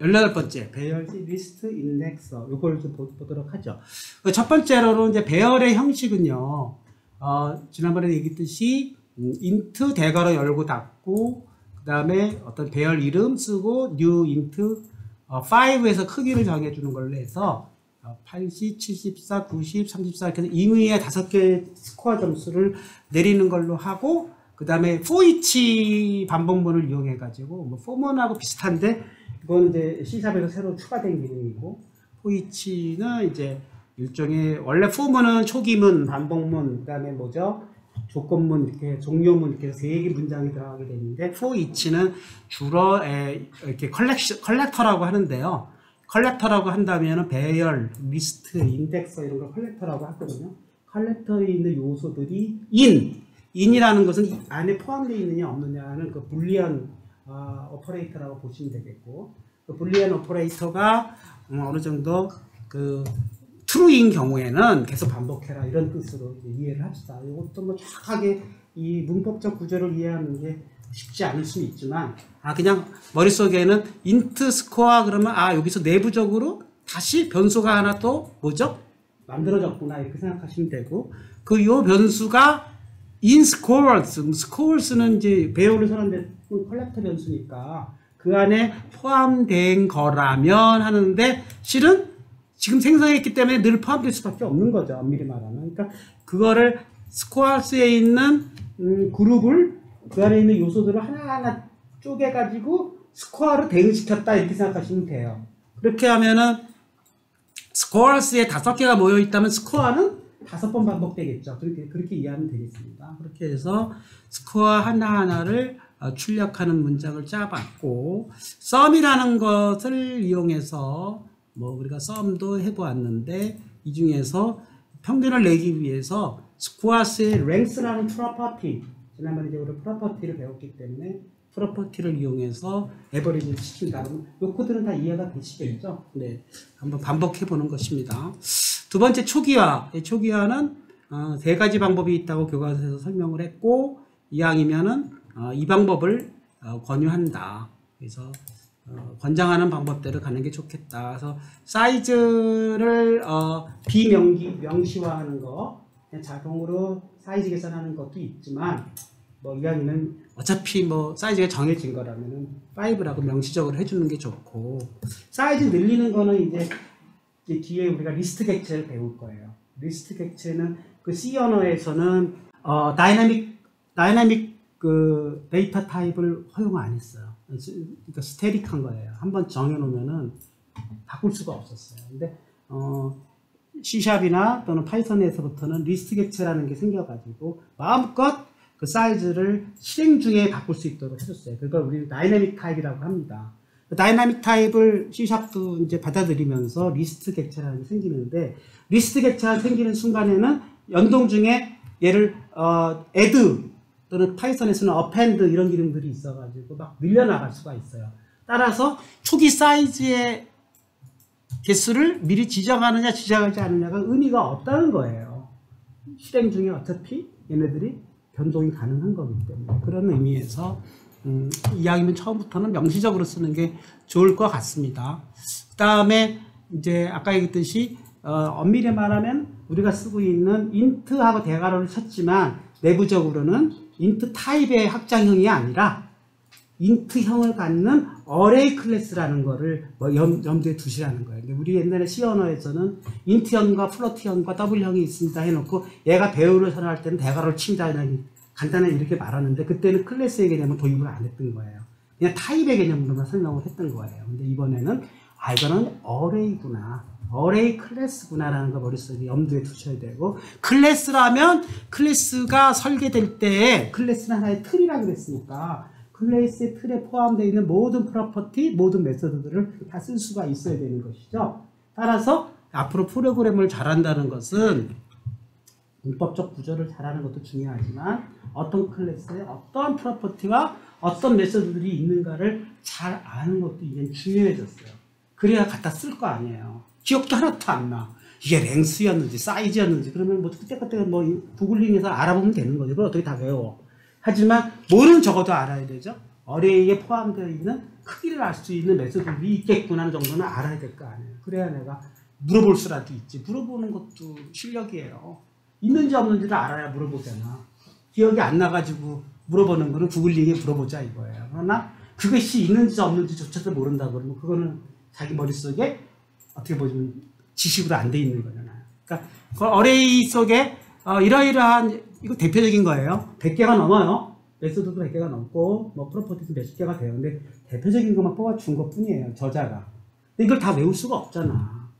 18번째 배열식 리스트 인덱서 요걸 좀 보도록 하죠. 첫 번째로는 이제 배열의 형식은요. 지난번에 얘기했듯이 int 대괄호 열고 닫고 그 다음에 어떤 배열 이름 쓰고 new int 5에서 크기를 정해주는 걸로 해서 80, 74, 90, 34 이렇게 해서 임의의 5개의 스코어 점수를 내리는 걸로 하고 그 다음에 for each 반복문을 이용해 가지고 뭐 for문하고 비슷한데 이건 이제 C샵에서 새로 추가된 기능이고 for each는 이제 일종의 원래 for문은 초기문, 반복문, 그 다음에 뭐죠? 조건문, 이렇게 종료문 이렇게 해서 3개 문장이 들어가게 되는데 for each는 주로 이렇게 컬렉터라고 하는데요. 컬렉터라고 한다면은 배열, 리스트, 인덱서 이런 걸 컬렉터라고 하거든요. 컬렉터에 있는 요소들이 in이라는 것은 안에 포함되어 있느냐 없느냐는 그 불리언 오퍼레이터라고 보시면 되겠고 그 불리언 오퍼레이터가 어느 정도 그 true인 경우에는 계속 반복해라 이런 뜻으로 이해를 합시다. 이것도 뭐 정확하게 이 문법적 구조를 이해하는 게 쉽지 않을 수는 있지만 그냥 머릿속에는 int score 그러면 여기서 내부적으로 다시 변수가 하나 또 뭐죠? 만들어졌구나 이렇게 생각하시면 되고 그 요 변수가 in scores는 이제 배열을 선언된 컬렉터 변수니까 그 안에 포함된 거라면 하는데 실은 지금 생성했기 때문에 늘 포함될 수밖에 없는 거죠. 엄밀히 말하면. 그러니까 그거를 스코어스에 있는 그룹을 그 안에 있는 요소들을 하나하나 쪼개가지고 스코어로 대응시켰다 이렇게 생각하시면 돼요. 그렇게 하면은 스코어스에 5개가 모여있다면 스코어는 5번 반복되겠죠. 그렇게 이해하면 되겠습니다. 그렇게 해서 스코어 하나하나를 출력하는 문장을 짜봤고 sum이라는 것을 이용해서 뭐 우리가 sum도 해보았는데 이 중에서 평균을 내기 위해서 스코어스의 length라는 프로퍼티 지난번에 이제 우리 프로퍼티를 배웠기 때문에 프로퍼티를 이용해서 에버리지를 시킨다. 이 코드는 다 이해가 되시겠죠? 네, 한번 반복해 보는 것입니다. 두 번째 초기화. 초기화는 3가지 방법이 있다고 교과서에서 설명을 했고 이왕이면은 이 방법을 권유한다. 그래서 권장하는 방법대로 가는 게 좋겠다. 그래서 사이즈를 비명시화하는 거, 자동으로 사이즈 계산하는 것도 있지만 뭐 이왕이면 어차피 뭐 사이즈가 정해진 거라면은 5라고 명시적으로 해주는 게 좋고 사이즈 늘리는 거는 이제 뒤에 우리가 리스트 객체를 배울 거예요. 리스트 객체는 그 C 언어에서는 다이나믹 그 데이터 타입을 허용 안 했어요. 그러니까 스태틱한 거예요. 한번 정해놓으면은 바꿀 수가 없었어요. 근데 C샵이나 또는 파이썬에서부터는 리스트 객체라는 게 생겨가지고 마음껏 그 사이즈를 실행 중에 바꿀 수 있도록 해줬어요. 그걸 우리는 다이나믹 타입이라고 합니다. 다이나믹 타입을 C샵도 이제 받아들이면서 리스트 객체라는 게 생기는데 리스트 객체가 생기는 순간에는 연동 중에 얘를 add 또는 파이썬에서는 append 이런 기능들이 있어가지고 막 늘려나갈 수가 있어요. 따라서 초기 사이즈의 개수를 미리 지정하느냐 지정하지 않느냐가 의미가 없다는 거예요. 실행 중에 어차피 얘네들이 변동이 가능한 거기 때문에 그런 의미에서 이왕이면 처음부터는 명시적으로 쓰는 게 좋을 것 같습니다. 그 다음에 이제 아까 얘기했듯이 엄밀히 말하면 우리가 쓰고 있는 int하고 대괄호를 쳤지만 내부적으로는 int 타입의 확장형이 아니라 int형을 갖는 array 클래스라는 거를 뭐 염두에 두시라는 거예요. 근데 우리 옛날에 C 언어에서는 int형과 float형과 double형이 있습니다 해놓고 얘가 배열을 선언할 때는 대괄호를 칩니다. 간단하게 이렇게 말하는데 그때는 클래스의 개념을 도입을 안 했던 거예요. 그냥 타입의 개념으로만 설명을 했던 거예요. 근데 이번에는 이거는 array구나. array 클래스구나라는 거 머릿속에 염두에 두셔야 되고 클래스라면 클래스가 설계될 때 클래스는 하나의 틀이라고 그랬으니까 클래스의 틀에 포함되어 있는 모든 프로퍼티, 모든 메서드들을 다 쓸 수가 있어야 되는 것이죠. 따라서 앞으로 프로그램을 잘한다는 것은 문법적 구조를 잘하는 것도 중요하지만 어떤 클래스에 어떤 프로퍼티와 어떤 메서드들이 있는가를 잘 아는 것도 이제 중요해졌어요. 그래야 갖다 쓸 거 아니에요. 기억도 하나도 안 나. 이게 랭스였는지 사이즈였는지 그러면 뭐 그때그때 뭐 구글링해서 알아보면 되는 거죠. 그걸 어떻게 다 외워. 하지만 뭐는 적어도 알아야 되죠. 어레이에 포함되어 있는 크기를 알 수 있는 메소드들이 있겠구나 하는 정도는 알아야 될 거 아니에요. 그래야 내가 물어볼 수라도 있지. 물어보는 것도 실력이에요. 있는지 없는지를 알아야 물어보잖아. 기억이 안 나가지고 물어보는 거는 구글링에 물어보자 이거예요. 그러나 그것이 있는지 없는지조차도 모른다 그러면 그거는 자기 머릿속에 어떻게 보면 지식으로 안 돼 있는 거잖아요. 그러니까 그 어레이 속에 이러이러한 이거 대표적인 거예요. 100개가 넘어요. 메소드도 100개가 넘고 뭐 프로퍼티도 몇십 개가 돼요. 근데 대표적인 것만 뽑아준 것뿐이에요. 저자가. 근데 이걸 다 외울 수가 없잖아.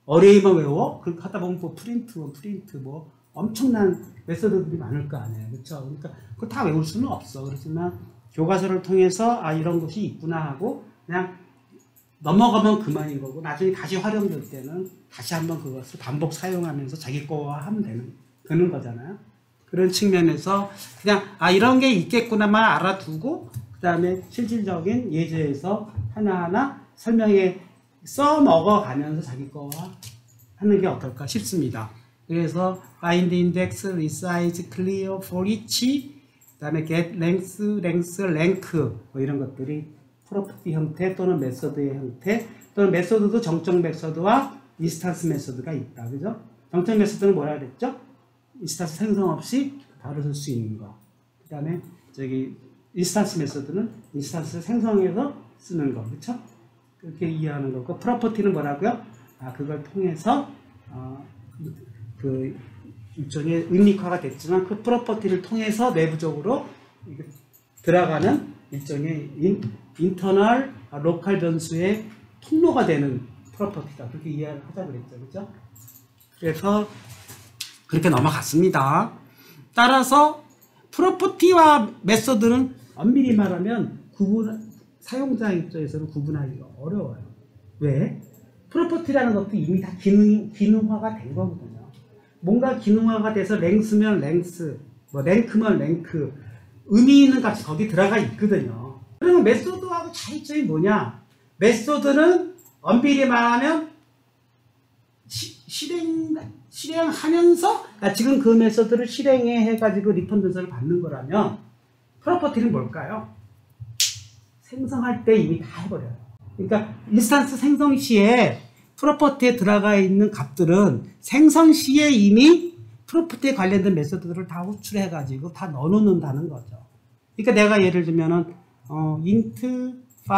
어레이만 외워? 그렇게 하다 보면 뭐 프린트 뭐 엄청난 메소드들이 많을 거 아니에요. 그렇죠? 그러니까 그걸 다 외울 수는 없어. 그렇지만 교과서를 통해서 이런 것이 있구나 하고 그냥 넘어가면 그만인 거고 나중에 다시 활용될 때는 다시 한번 그것을 반복 사용하면서 자기 거화하면 되는 거잖아요. 그런 측면에서 그냥 이런 게 있겠구나만 알아두고 그 다음에 실질적인 예제에서 하나하나 설명에 써먹어가면서 자기 거화 하는 게 어떨까 싶습니다. 그래서 find index, resize, clear for each, 그 다음에 get length, rank 뭐 이런 것들이 프로퍼티 형태 또는 메소드의 형태 또는 메소드도 정적 메소드와 인스턴스 메소드가 있다. 그죠? 정적 메소드는 뭐라 그랬죠? 인스턴스 생성 없이 바로 쓸 수 있는 거. 그 다음에 인스턴스 메소드는 인스턴스를 생성해서 쓰는 거. 그렇죠? 그렇게 이해하는 거고 프로퍼티는 뭐라고요? 그걸 통해서 그 일종의 의미화가 됐지만 그 프로퍼티를 통해서 내부적으로 들어가는 일종의 인터널 로컬 변수의 통로가 되는 프로퍼티다. 그렇게 이해를 하자 그랬죠. 그렇죠? 그래서 그렇게 넘어갔습니다. 따라서 프로퍼티와 메소드는 엄밀히 말하면 사용자 입장에서는 구분하기가 어려워요. 왜? 프로퍼티라는 것도 이미 다 기능화가 된 거거든요. 뭔가 기능화가 돼서 랭스면 랭스, 뭐 랭크면 랭크, 의미 있는 값이 거기 들어가 있거든요. 그러면 메소드하고 차이점이 뭐냐? 메소드는 엄밀히 말하면 실행하면서 지금 그 메소드를 실행해가지고 리턴 변수를 받는 거라면 프로퍼티는 뭘까요? 생성할 때 이미 다 해버려요. 그러니까 인스턴스 생성 시에 프로퍼티에 들어가 있는 값들은 생성 시에 이미 프로퍼티에 관련된 메소드들을 다 호출해가지고 다 넣어놓는다는 거죠. 그러니까 내가 예를 들면은 int 5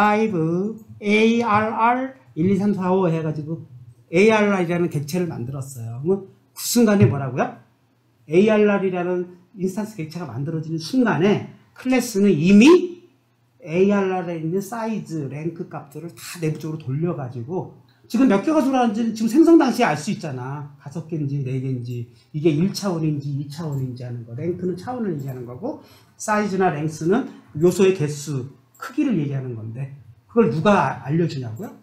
arr 1, 2, 3, 4, 5 해가지고 arr이라는 객체를 만들었어요. 그러면 그 순간에 뭐라고요? arr이라는 인스턴스 객체가 만들어지는 순간에 클래스는 이미 arr에 있는 사이즈, 랭크 값들을 다 내부적으로 돌려가지고 지금 몇 개가 들어왔는지 지금 생성 당시에 알 수 있잖아. 5개인지 4개인지 이게 1차원인지 2차원인지 하는 거. 랭크는 차원을 얘기하는 거고 사이즈나 랭스는 요소의 개수, 크기를 얘기하는 건데 그걸 누가 알려주냐고요?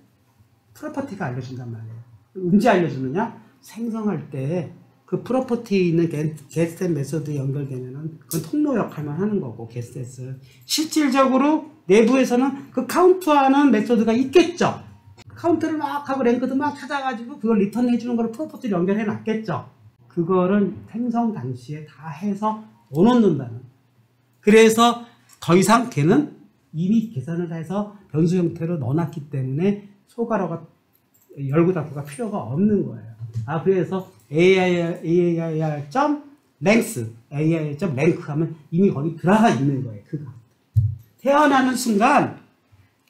프로퍼티가 알려준단 말이에요. 언제 알려주느냐? 생성할 때 그 프로퍼티에 있는 getStat 메소드에 연결되면은 그건 통로 역할만 하는 거고 getStat은 실질적으로 내부에서는 그 카운트하는 메소드가 있겠죠. 카운트를 막 하고 랭크도 막 찾아가지고 그걸 리턴 해주는 걸 프로퍼티를 연결해 놨겠죠. 그거를 생성 당시에 다 해서 넣어놓는다는. 그래서 더 이상 걔는 이미 계산을 해서 변수 형태로 넣어놨기 때문에 소괄호가 열고 닫고가 필요가 없는 거예요. 그래서 air.length, air.length 하면 이미 거기 들어가 있는 거예요. 그거. 태어나는 순간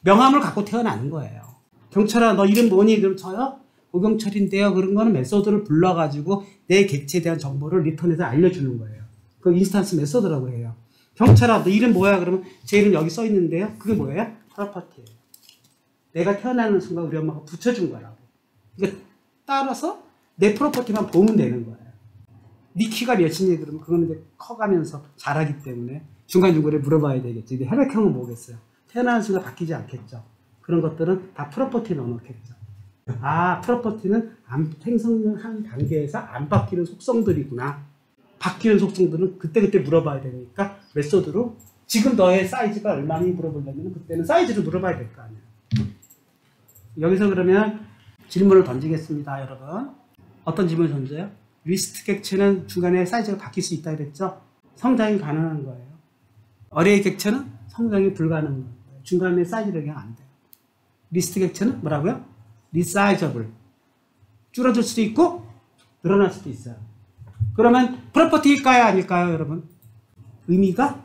명함을 갖고 태어나는 거예요. 경찰아, 너 이름 뭐니? 그럼 저요? 오경철인데요. 그런 거는 메소드를 불러가지고 내 객체에 대한 정보를 리턴해서 알려주는 거예요. 그 인스턴스 메소드라고 해요. 경찰아, 너 이름 뭐야? 그러면 제 이름 여기 써 있는데요. 그게 뭐예요? 프로퍼티예요. 내가 태어나는 순간 우리 엄마가 붙여준 거라고. 그러니까 따라서 내 프로퍼티만 보면 되는 거예요. 네 키가 몇이니? 그러면 그거는 이제 커가면서 자라기 때문에 중간중간에 물어봐야 되겠죠. 근데 혈액형은 뭐겠어요? 태어나는 순간 바뀌지 않겠죠. 그런 것들은 다 프로퍼티에 넣어놓겠죠. 프로퍼티는 생성한 단계에서 안 바뀌는 속성들이구나. 바뀌는 속성들은 그때그때 물어봐야 되니까 메소드로 지금 너의 사이즈가 얼마니 물어보려면 그때는 사이즈를 물어봐야 될 거 아니에요. 여기서 그러면 질문을 던지겠습니다, 여러분. 어떤 질문을 던져요? 리스트 객체는 중간에 사이즈가 바뀔 수 있다 그랬죠? 성장이 가능한 거예요. 어레이 객체는 성장이 불가능한 거예요. 중간에 사이즈를 그냥 안 돼요. 리스트 객체는 뭐라고요? 리사이저블. 줄어들 수도 있고 늘어날 수도 있어요. 그러면 프로퍼티일까요? 아닐까요? 여러분? 의미가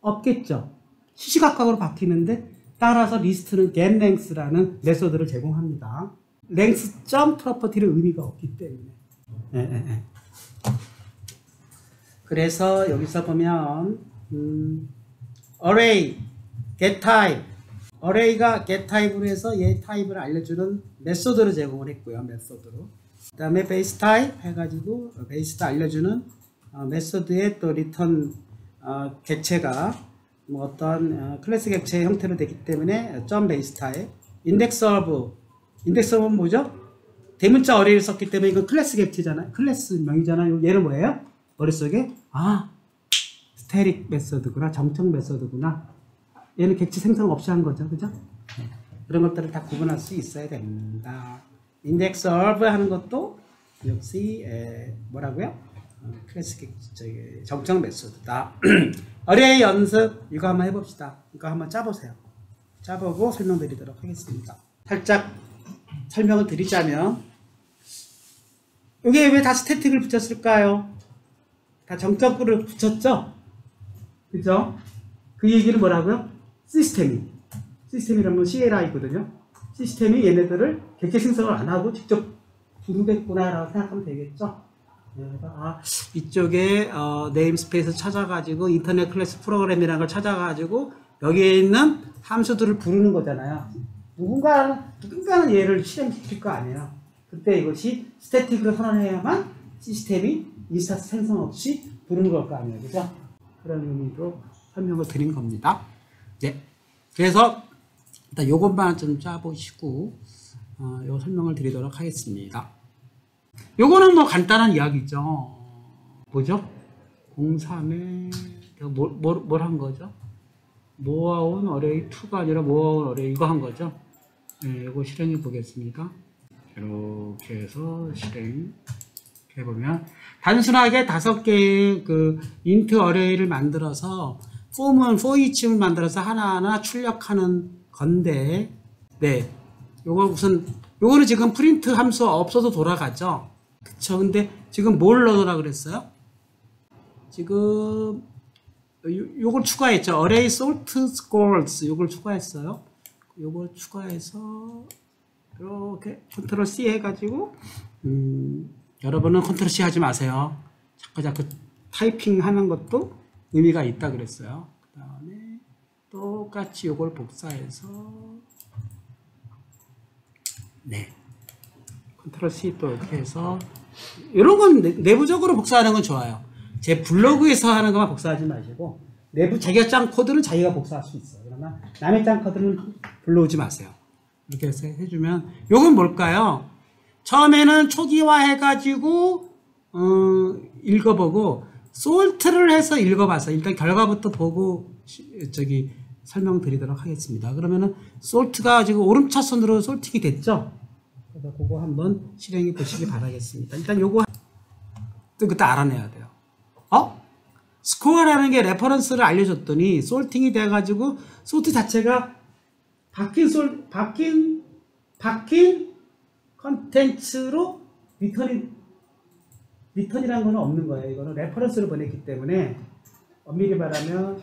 없겠죠. 시시각각으로 바뀌는데 따라서 리스트는 getLength라는 메소드를 제공합니다. length.property는 의미가 없기 때문에. 그래서 여기서 보면 array, getType, array가 getType로 해서 얘 타입을 알려주는 메소드를 제공을 했고요. 메소드로. 그 다음에 baseType 해가지고 베이스도 알려주는 메소드의 또 리턴 객체가 뭐 어떤 클래스 객체의 형태로 되기 때문에 .baseType, indexof은 뭐죠? 대문자 어레이를 썼기 때문에 이건 클래스 객체잖아요. 클래스 명이잖아요. 얘는 뭐예요? 머릿속에 스테릭 메소드구나, 정청 메소드구나. 얘는 객체 생성 없이 한 거죠, 그죠? 그런 것들을 다 구분할 수 있어야 됩니다. indexof 하는 것도 역시 뭐라고요? 클래스 객체 정청 메소드다. 어레이 연습 이거 한번 해봅시다. 이거 한번 짜보세요. 짜보고 설명드리도록 하겠습니다. 살짝 설명을 드리자면 이게 왜 다 스태틱을 붙였을까요? 다 정적구를 붙였죠? 그죠? 그 얘기는 뭐라고요? 시스템이라는 건 CLI거든요. 시스템이 얘네들을 객체 생성을 안 하고 직접 부르겠구나 라고 생각하면 되겠죠? 그래서 이쪽에 네임스페이스 찾아가지고 인터넷 클래스 프로그램이라는 걸 찾아가지고 여기에 있는 함수들을 부르는 거잖아요. 누군가는 얘를 실행시킬 거 아니에요. 그때 이것이 스태틱으로 선언해야만 시스템이 인스턴스 생성 없이 부르는 걸 거 아니에요. 그죠? 그런 의미로 설명을 드린 겁니다. 네. 그래서 일단 요것만 좀 짜보시고 요 설명을 드리도록 하겠습니다. 요거는 뭐 간단한 이야기죠. 뭐죠? 03에 뭘 한 거죠? 모아온 어레이 2가 아니라 모아온 어레이 이거 한 거죠. 네, 이거 실행해 보겠습니다. 이렇게 해서 실행해 보면 단순하게 5개의 그 인트 어레이를 만들어서 for each를 만들어서 하나하나 출력하는 건데, 네, 요거는 지금 프린트 함수 없어도 돌아가죠. 그쵸? 근데 지금 뭘 넣으라 그랬어요? 지금 요걸 추가했죠. array sort scores 요걸 추가했어요. 요걸 추가해서 이렇게 컨트롤 C 해가지고 여러분은 컨트롤 C 하지 마세요. 자꾸 타이핑 하는 것도 의미가 있다 그랬어요. 그 다음에 똑같이 요걸 복사해서 네, 컨트롤 C 또 이렇게 해서 이런 건 내부적으로 복사하는 건 좋아요. 제 블로그에서 하는 것만 복사하지 마시고 내부 자기가 짠 코드는 자기가 복사할 수 있어요. 그러나 남의 짠 코드는 불러오지 마세요. 이렇게 해서 해주면 요건 뭘까요? 처음에는 초기화 해가지고 읽어보고 솔트를 해서 읽어봐서 일단 결과부터 보고 설명드리도록 하겠습니다. 그러면은 솔트가 지금 오름차순으로 솔팅이 됐죠? 그래서 그거 한번 실행해 보시기 바라겠습니다. 일단 요거 그때 알아내야 돼요. 스코어라는 게 레퍼런스를 알려줬더니 솔팅이 돼가지고 소트 자체가 바뀐 컨텐츠로 리턴이라는 건 없는 거예요. 이거는 레퍼런스를 보냈기 때문에 엄밀히 말하면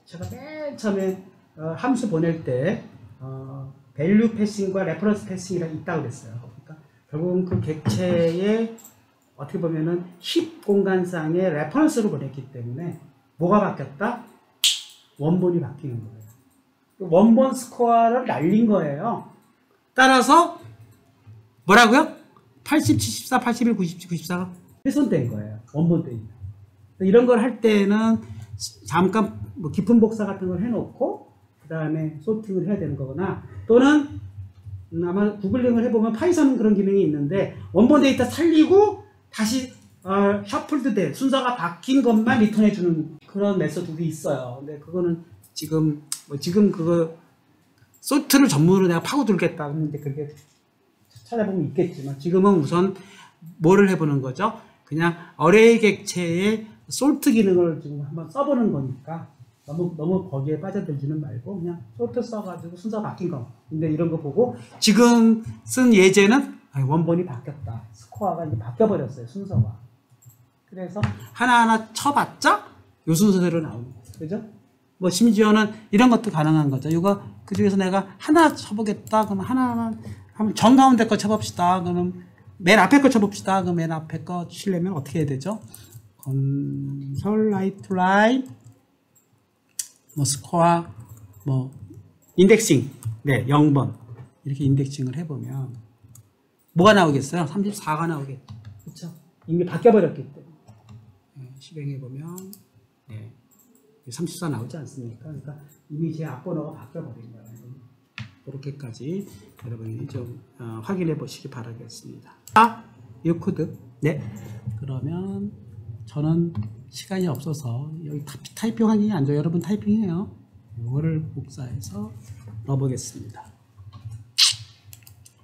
제가 맨 처음에 함수 보낼 때 밸류 패싱과 레퍼런스 패싱이랑 있다고 그랬어요. 그러니까 결국은 그 객체의 어떻게 보면은 힙 공간상의 레퍼런스를 보냈기 때문에 뭐가 바뀌었다? 원본이 바뀌는 거예요. 원본 스코어를 날린 거예요. 따라서 뭐라고요? 80, 74, 81, 90, 94가 훼손된 거예요. 원본 데이터. 이런 걸 할 때는 잠깐 뭐 깊은 복사 같은 걸 해놓고 그 다음에 소팅을 해야 되는 거거나 또는 아마 구글링을 해보면 파이썬은 그런 기능이 있는데 원본 데이터 살리고 다시 셔플드 된 순서가 바뀐 것만 리턴해주는 그런 메소드도 있어요. 근데 그거는 지금 그거 소트를 전문으로 내가 파고들겠다 했는데 그게 찾아보면 있겠지만 지금은 우선 뭐를 해보는 거죠? 그냥 어레이 객체의 솔트 기능을 지금 한번 써보는 거니까 너무 거기에 빠져들지는 말고 그냥 소트 써가지고 순서 바뀐 거. 근데 이런 거 보고 지금 쓴 예제는 원본이 바뀌었다. 스코어가 이제 바뀌어버렸어요. 순서가. 그래서 하나하나 쳐봤자 요 순서대로 나오는 거죠. 그죠? 뭐 심지어는 이런 것도 가능한 거죠. 이거 그 중에서 내가 하나 쳐보겠다. 그러면 하나하나 한번 정가운데 거 쳐봅시다. 그러면 맨 앞에 거 쳐봅시다. 그럼 맨 앞에 거 치려면 어떻게 해야 되죠? 컨솔 라이트 라인 뭐 스코어 뭐 인덱싱 네 0번 이렇게 인덱싱을 해보면 뭐가 나오겠어요? 34가 나오겠죠. 그렇죠? 이미 바뀌어버렸기 때문에 네, 실행해보면 네, 34 나오지 않습니까? 그러니까 이미 제 앞번호가 바뀌어버린 거예요. 그렇게까지 여러분이 좀 확인해 보시기 바라겠습니다. 이 코드 네 그러면 저는 시간이 없어서 여기 타이핑하기 안 좋아요. 여러분 타이핑해요. 이거를 복사해서 넣어보겠습니다.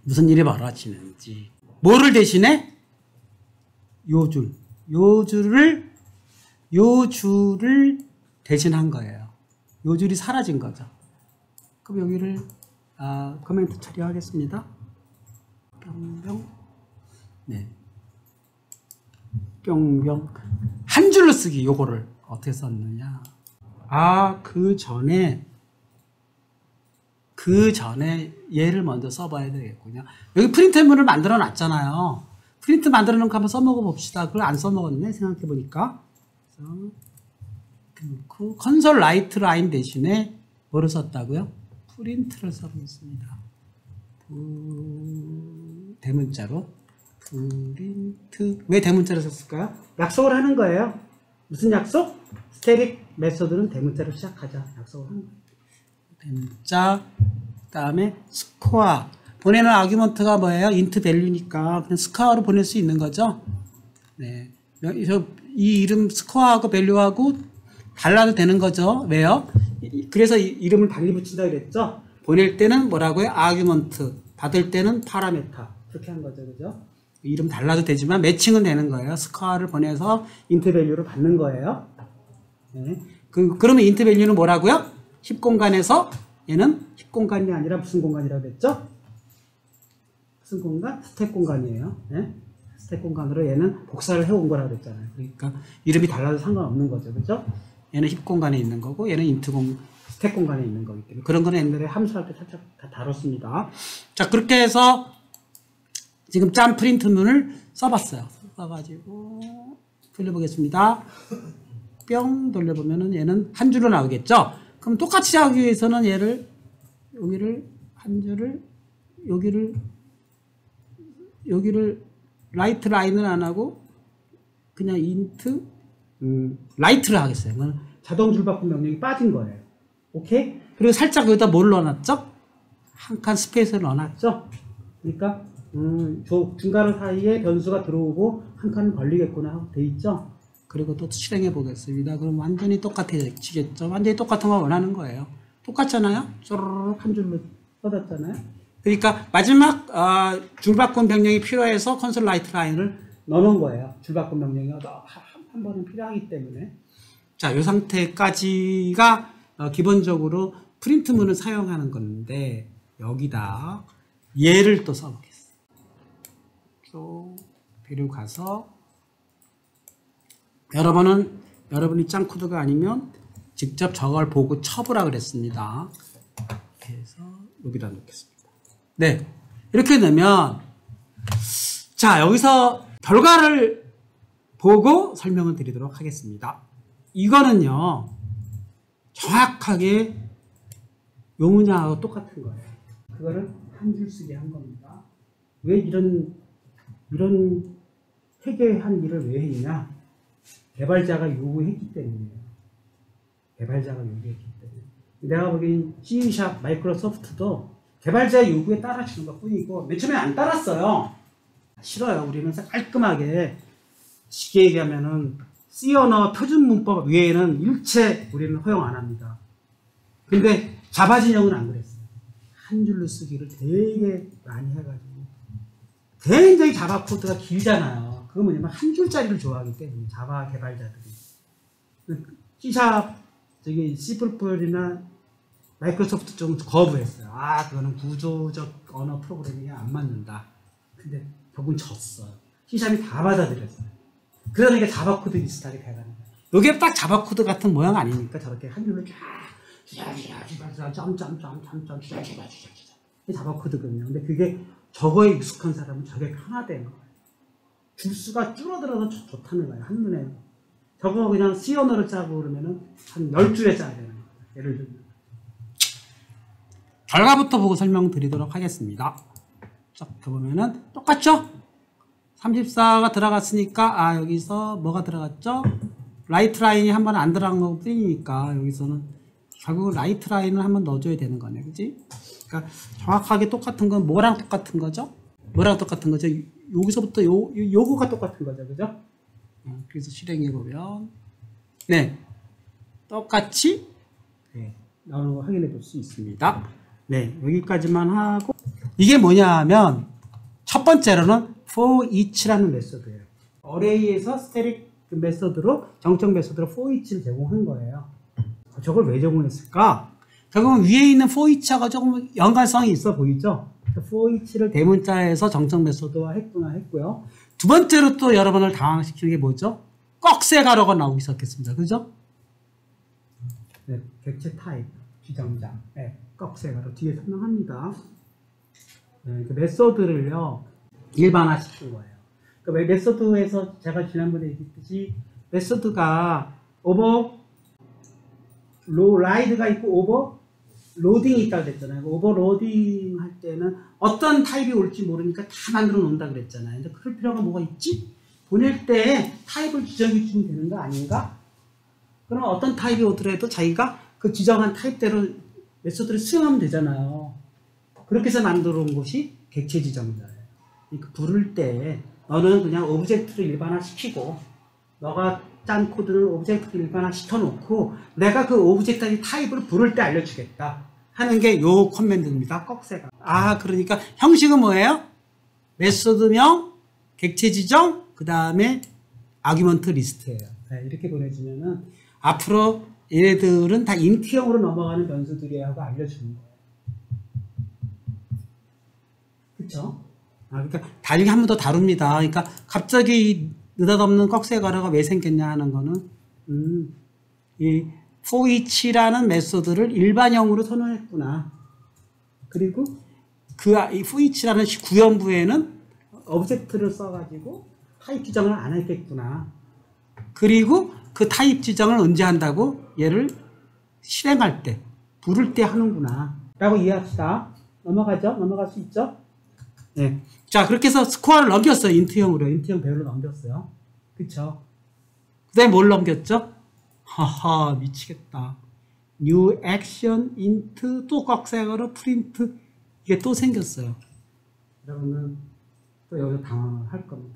무슨 일이 벌어지는지. 뭐를 대신에? 요 줄을 대신한 거예요. 요 줄이 사라진 거죠. 그럼 여기를 코멘트 처리하겠습니다. 뿅뿅 네. 뿅뿅 한 줄로 쓰기 요거를 어떻게 썼느냐 그 전에 얘를 먼저 써봐야 되겠군요. 여기 프린트문을 만들어 놨잖아요. 프린트 만들어 놓은 거 한번 써먹어 봅시다. 그걸 안 써먹었네 생각해 보니까. 그래서 컨솔 라이트 라인 대신에 뭐를 썼다고요? 프린트를 써보겠습니다. 대문자로 프린트. 왜 대문자로 썼을까요? 약속을 하는 거예요. 무슨 약속? 스태틱 메소드는 대문자로 시작하자. 약속을 하는 거예요. 대문자, 그 다음에 스코어. 보내는 아규먼트가 뭐예요? 인트 밸류니까 그냥 스코어로 보낼 수 있는 거죠. 네. 이 이름 스코어하고 밸류하고 달라도 되는 거죠. 왜요? 그래서 이름을 달리 붙인다 그랬죠. 보낼 때는 뭐라고요? 아규먼트. 받을 때는 파라메타. 그렇게 한 거죠. 그죠? 이름 달라도 되지만 매칭은 되는 거예요. 스코어를 보내서 인트 밸류를 받는 거예요. 네. 그러면 인트 밸류는 뭐라고요? 힙 공간에서 얘는 힙 공간이 아니라 무슨 공간이라고 했죠? 무슨 공간? 스택 공간이에요. 네? 스택 공간으로 얘는 복사를 해온 거라고 했잖아요. 그러니까 이름이 달라도 상관없는 거죠. 그죠? 얘는 힙 공간에 있는 거고 얘는 스택 공간에 있는 거기 때문에 그런 거는 옛날에 함수할 때 살짝 다 다뤘습니다. 자, 그렇게 해서 지금 짠 프린트문을 써봤어요. 써가지고 돌려보겠습니다. 뿅 돌려보면은 얘는 한 줄로 나오겠죠? 그럼 똑같이 하기 위해서는 여기를 한 줄을 여기를 라이트 라인을 안 하고 그냥 인트 라이트를 하겠어요. 자동 줄바꿈 명령이 빠진 거예요. 오케이? 그리고 살짝 여기다 뭘 넣어놨죠? 한 칸 스페이스를 넣어놨죠? 그러니까 중간 사이에 변수가 들어오고 한 칸 걸리겠구나 하고 돼 있죠? 그리고 또 실행해 보겠습니다. 그럼 완전히 똑같아지겠죠? 완전히 똑같은 거 원하는 거예요. 똑같잖아요? 쪼르륵 한 줄로 써졌잖아요? 그러니까 마지막 줄바꿈 명령이 필요해서 컨솔 라이트 라인을 넣어놓은 거예요. 줄바꿈 명령이 한 번은 필요하기 때문에. 자, 이 상태까지가 기본적으로 프린트문을 사용하는 건데 여기다 얘를 또 써보겠습니다. 데리고 가서 여러분이 짠 코드가 아니면 직접 저걸 보고 쳐보라 그랬습니다. 이렇게 해서 여기다 놓겠습니다. 네, 이렇게 넣으면 자, 여기서 결과를 보고 설명을 드리도록 하겠습니다. 이거는요 정확하게 요 문장하고 똑같은 거예요. 그거를 한 줄 쓰게 한 겁니다. 왜 이런 회계한 일을 왜 했냐? 개발자가 요구했기 때문이에요. 개발자가 요구했기 때문에. 내가 보기엔 C# 마이크로소프트도 개발자의 요구에 따라주는 것 뿐이고 맨 처음에 안 따랐어요. 싫어요. 우리는 깔끔하게 쉽게 얘기하면은 C 언어 표준 문법 외에는 일체 우리는 허용 안 합니다. 근데 자바 진영은 안 그랬어요. 한 줄로 쓰기를 되게 많이 해가지고 굉장히 자바 코드가 길잖아요. 그거 뭐냐면 한 줄짜리를 좋아하기 때문에 자바 개발자들이 C# 저기 C++이나 마이크로소프트 좀 거부했어요. 아, 그거는 구조적 언어 프로그래밍이 안 맞는다. 근데 결국은 졌어요. C샵이 다 받아들였어요. 그러니까 자바 코드 비슷하게 돼가는 거예요. 이게 딱 자바 코드 같은 모양 아니니까 저렇게 한 줄로 점점점점점점 이게 자바 코드거든요. 근데 그게 저거에 익숙한 사람은 저게 편하대는 거예요. 줄수가 줄어들어서 좋다는 거예요. 한눈에. 저거 그냥 C 언어를 짜고 그러면은 한 10줄에 짜야 되는 거예요. 예를 들면. 결과부터 보고 설명드리도록 하겠습니다. 쫙 보면은 똑같죠? 34가 들어갔으니까 여기서 뭐가 들어갔죠? 라이트 라인이 한 번 안 들어간 거 뿐이니까 여기서는 결국 라이트 라인을 한번 넣어줘야 되는 거네, 그지? 그러니까 정확하게 똑같은 건 뭐랑 똑같은 거죠? 뭐랑 똑같은 거죠? 여기서부터 요거가 똑같은 거죠, 그죠? 그래서 실행해 보면 네, 똑같이 나오는 거 확인해 볼 수 있습니다. 네, 여기까지만 하고 이게 뭐냐 하면 첫 번째로는 for each라는 메소드예요. 어레이에서 스태틱 메소드로 정적 메소드로 for each를 제공한 거예요. 저걸 왜 제공했을까? 결국은 위에 있는 for each하고 조금 연관성이 있어 보이죠? for each를 대문자에서 정적 메소드화 했고요. 두 번째로 또 여러분을 당황시키는 게 뭐죠? 꺽쇠 가로가 나오기 시작했습니다. 그죠? 네, 객체 타입, 지정자. 네, 꺽쇠 가로 뒤에 설명합니다. 네, 그 메소드를요 일반화시킨 거예요. 그 메소드에서 제가 지난번에 얘기했듯이 메소드가 라이드가 있고 오버 로딩이 있다고 그랬잖아요. 오버로딩 할 때는 어떤 타입이 올지 모르니까 다 만들어 놓는다 그랬잖아요. 근데 그럴 필요가 뭐가 있지? 보낼 때 타입을 지정해 주면 되는 거 아닌가? 그럼 어떤 타입이 오더라도 자기가 그 지정한 타입대로 메소드를 수행하면 되잖아요. 그렇게 해서 만들어 온 것이 객체 지정자예요. 그러니까 부를 때 너는 그냥 오브젝트를 일반화시키고 너가 짠 코드는 오브젝트를 일반화시켜놓고 내가 그 오브젝트의 타입을 부를 때 알려주겠다 하는 게 요 커맨드입니다. 꺽쇠가. 그러니까 형식은 뭐예요? 메소드명, 객체 지정, 그 다음에 아규먼트 리스트예요. 네, 이렇게 보내주면은 앞으로 얘네들은 다 인트형으로 넘어가는 변수들이야 하고 알려주는 거예요. 그쵸? 그러니까 나중에 한 번 더 다룹니다. 그러니까 갑자기 느닷없는 꺽쇠 가로가 왜 생겼냐 하는 거는 이 for each라는 메소드를 일반형으로 선언했구나. 그리고 이 for each라는 구현부에는 오브젝트를 써가지고 타입 지정을 안 했겠구나. 그리고 그 타입 지정을 언제 한다고? 얘를 실행할 때, 부를 때 하는구나. 라고 이해합시다. 넘어가죠? 넘어갈 수 있죠? 네. 자, 그렇게 해서 스코어를 넘겼어요. 인트형으로. 인트형 배열로 넘겼어요. 그쵸? 그 다음에 뭘 넘겼죠? 하하, 미치겠다. new action int 또 꺽쇠가로 프린트 이게 또 생겼어요. 여러분은 또 여기서 당황할 겁니다.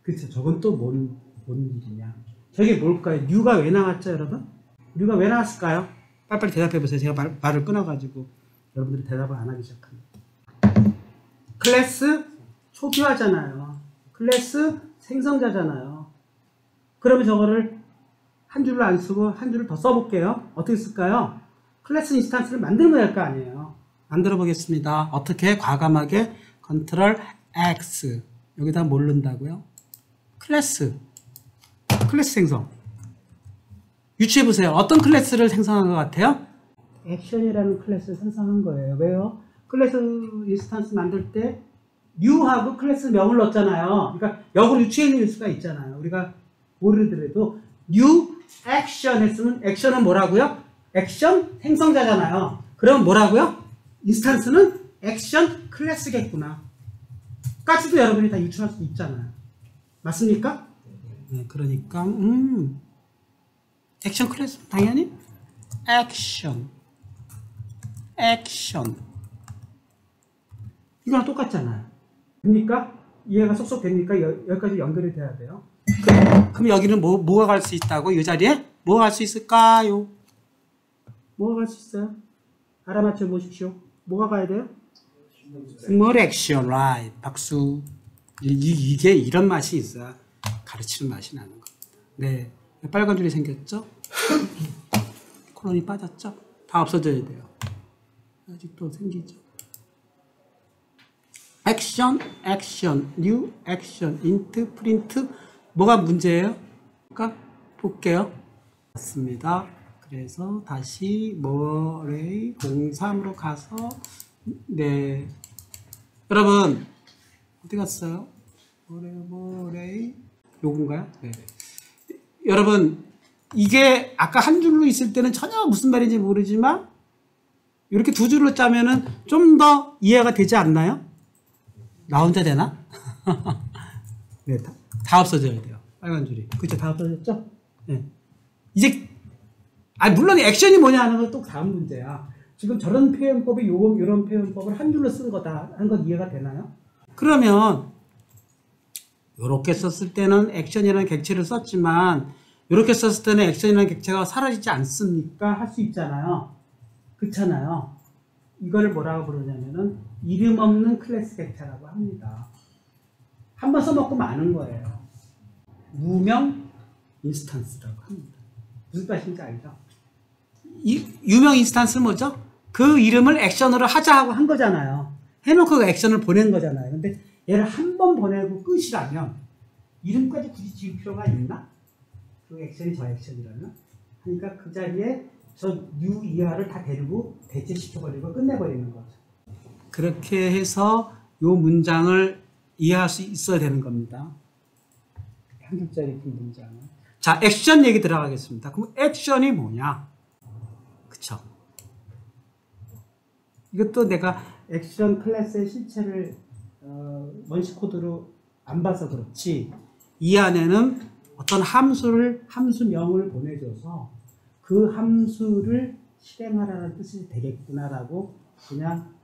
그쵸? 저건 또 뭔 일이냐? 저게 뭘까요? new가 왜 나왔죠, 여러분? new가 왜 나왔을까요? 빨리빨리 대답해 보세요. 제가 말을 끊어가지고 여러분들이 대답을 안 하기 시작합니다. 클래스 초기화잖아요. 클래스 생성자잖아요. 그러면 저거를 한 줄로 안 쓰고 한 줄을 더 써볼게요. 어떻게 쓸까요? 클래스 인스턴스를 만들면 될 거 아니에요. 만들어 보겠습니다. 어떻게? 과감하게 컨트롤 X 여기다 뭘 넣는다고요? 클래스 생성 유추해 보세요. 어떤 클래스를 생성한 것 같아요? 액션이라는 클래스를 생성한 거예요. 왜요? 클래스 인스턴스 만들 때 new하고 클래스 명을 넣었잖아요. 그러니까 역으로 유추해낼 수가 있잖아요. 우리가 모르더라도 new action 했으면 액션은 뭐라고요? 액션 생성자잖아요. 그럼 뭐라고요? 인스턴스는 액션 클래스겠구나. 까지도 여러분이 다 유추할 수 있잖아요. 맞습니까? 네, 그러니까 액션 클래스 당연히 액션 이거랑 똑같잖아요. 됩니까? 이해가 쏙쏙 됩니까? 여기까지 연결이 돼야 돼요. 그럼 여기는 뭐가 갈 수 있다고? 이 자리에? 뭐가 갈 수 있을까요? 뭐가 갈 수 있어요? 알아맞혀 보십시오. 뭐가 가야 돼요? 스몰 액션, right. 박수. 이게 이런 맛이 있어야 가르치는 맛이 나는 겁니다. 네. 빨간 줄이 생겼죠? 콜론이 빠졌죠? 다 없어져야 돼요. 아직도 생기죠. 액션, 액션, 뉴 액션, 인트, 프린트. 뭐가 문제예요? 그러니까 볼게요. 맞습니다. 그래서 다시 모레이 03으로 가서 네 여러분 어디 갔어요? 모레이 요건가요? 네. 여러분 이게 아까 한 줄로 있을 때는 전혀 무슨 말인지 모르지만 이렇게 두 줄로 짜면은 좀 더 이해가 되지 않나요? 나 혼자 되나? 네, 다 없어져야 돼요. 빨간 줄이. 그쵸? 다 없어졌죠? 네. 이제, 물론 액션이 뭐냐 하는 건 또 다음 문제야. 지금 저런 표현법이 이런 표현법을 한 줄로 쓴 거다 하는 건 이해가 되나요? 그러면, 이렇게 썼을 때는 액션이라는 객체를 썼지만, 이렇게 썼을 때는 액션이라는 객체가 사라지지 않습니까? 할 수 있잖아요. 그렇잖아요. 이걸 뭐라고 부르냐면은, 이름 없는 클래스 객체라고 합니다. 한 번 써먹고 마는 거예요. 무명 인스턴스라고 합니다. 무슨 말인지 알죠? 유명 인스턴스는 뭐죠? 그 이름을 액션으로 하자 하고 한 거잖아요. 해놓고 그 액션을 보낸 거잖아요. 근데 얘를 한 번 보내고 끝이라면 이름까지 굳이 지을 필요가 있나? 그 액션이 저 액션이라면? 그러니까 그 자리에 저 new 이하를 다 데리고 대체시켜버리고 끝내버리는 거죠. 그렇게 해서 이 문장을 이해할 수 있어야 되는 겁니다. 한 글자리 큰 문장은. 자, 액션 얘기 들어가겠습니다. 그럼 액션이 뭐냐? 그쵸? 이것도 내가 액션 클래스의 실체를 원시 코드로 안 봐서 그렇지 이 안에는 어떤 함수명을 보내줘서 그 함수를 실행하라는 뜻이 되겠구나라고 그냥